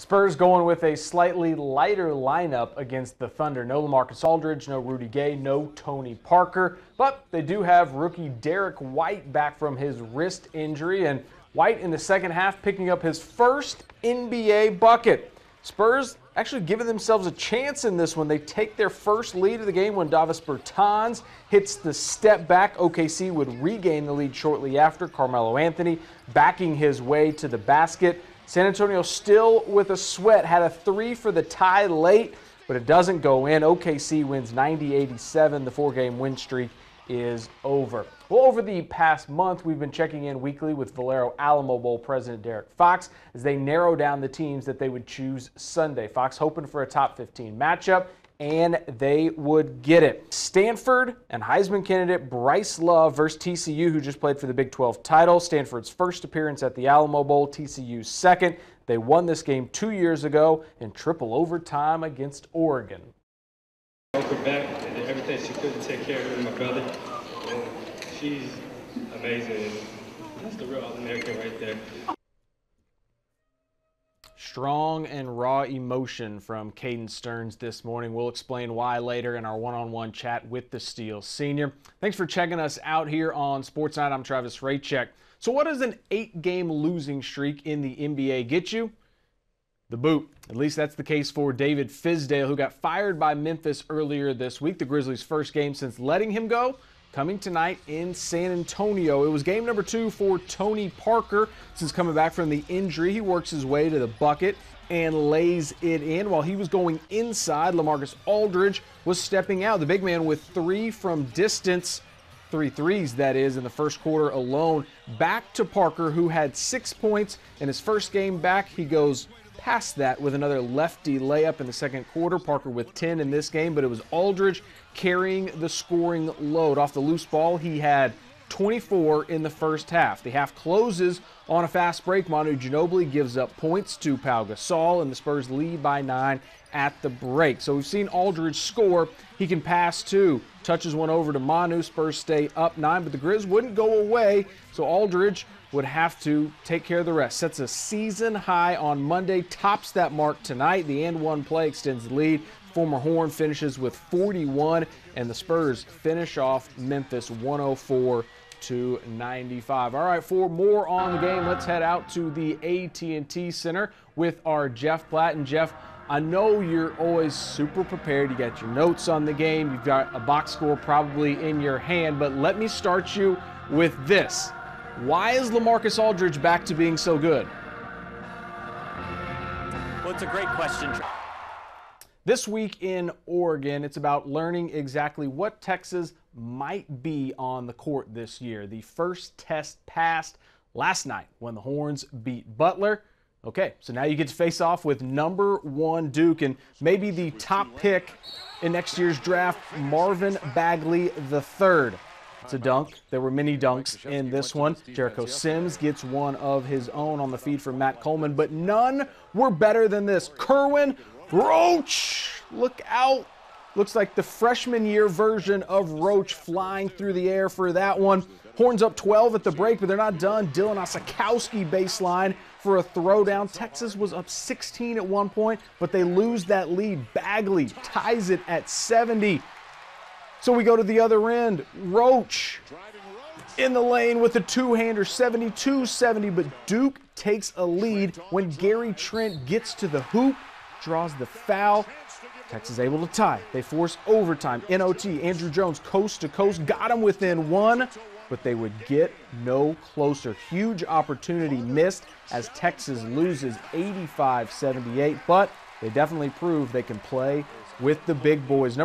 Spurs going with a slightly lighter lineup against the Thunder. No LaMarcus Aldridge, no Rudy Gay, no Tony Parker. But they do have rookie Derek White back from his wrist injury. And White in the second half picking up his first NBA bucket. Spurs actually giving themselves a chance in this one. They take their first lead of the game when Davis Bertans hits the step back. OKC would regain the lead shortly after. Carmelo Anthony backing his way to the basket. San Antonio still with a sweat, had a three for the tie late, but it doesn't go in. OKC wins 90-87. The four-game win streak is over. Well, over the past month, we've been checking in weekly with Valero Alamo Bowl president Derek Fox as they narrow down the teams that they would choose Sunday. Fox hoping for a top 15 matchup, and they would get it. Stanford and Heisman candidate Bryce Love versus TCU, who just played for the Big 12 title. Stanford's first appearance at the Alamo Bowl, TCU's second. They won this game 2 years ago in triple overtime against Oregon. Welcome back and did everything she could to take care of me and my brother. And she's amazing. That's the real All-American right there. Strong and raw emotion from Caden Stearns this morning. We'll explain why later in our one-on-one chat with the Steel Senior. Thanks for checking us out here on Sports Night. I'm Travis Raycheck. So what does an 8-game losing streak in the NBA get you? The boot. At least that's the case for David Fizdale, who got fired by Memphis earlier this week. The Grizzlies' first game since letting him go, coming tonight in San Antonio. It was game number 2 for Tony Parker. Since coming back from the injury, he works his way to the bucket and lays it in. While he was going inside, LaMarcus Aldridge was stepping out. The big man with 3 from distance, 3 threes that is, in the first quarter alone. Back to Parker, who had 6 points in his first game back. He goes past that with another lefty layup in the second quarter. Parker with 10 in this game, but it was Aldridge carrying the scoring load. Off the loose ball, he had 24 in the first half. The half closes on a fast break. Manu Ginobili gives up points to Pau Gasol, and the Spurs lead by 9 at the break. So we've seen Aldridge score. He can pass too. Touches one over to Manu. Spurs stay up 9, but the Grizz wouldn't go away, so Aldridge would have to take care of the rest. Sets a season high on Monday, tops that mark tonight. The and one play extends the lead. Former Horn finishes with 41, and the Spurs finish off Memphis 104-95. All right, for more on the game, let's head out to the AT&T Center with our Jeff Platt. And Jeff, I know you're always super prepared. You got your notes on the game. You've got a box score probably in your hand, but let me start you with this. Why is LaMarcus Aldridge back to being so good? Well, it's a great question. This week in Oregon, it's about learning exactly what Texas might be on the court this year. The first test passed last night when the Horns beat Butler. Okay, so now you get to face off with number 1 Duke and maybe the top pick in next year's draft, Marvin Bagley III. It's a dunk. There were many dunks in this one. Jericho Sims gets one of his own on the feed from Matt Coleman, but none were better than this. Kerwin Roach, look out. Looks like the freshman year version of Roach flying through the air for that one. Horns up 12 at the break, but they're not done. Dylan Osakowski baseline for a throwdown. Texas was up 16 at one point, but they lose that lead. Bagley ties it at 70. So we go to the other end. Roach in the lane with a two-hander, 72-70, but Duke takes a lead when Gary Trent gets to the hoop, draws the foul. Texas able to tie. They force overtime. NOT, Andrew Jones coast to coast, got him within 1, but they would get no closer. Huge opportunity missed as Texas loses 85-78, but they definitely prove they can play with the big boys.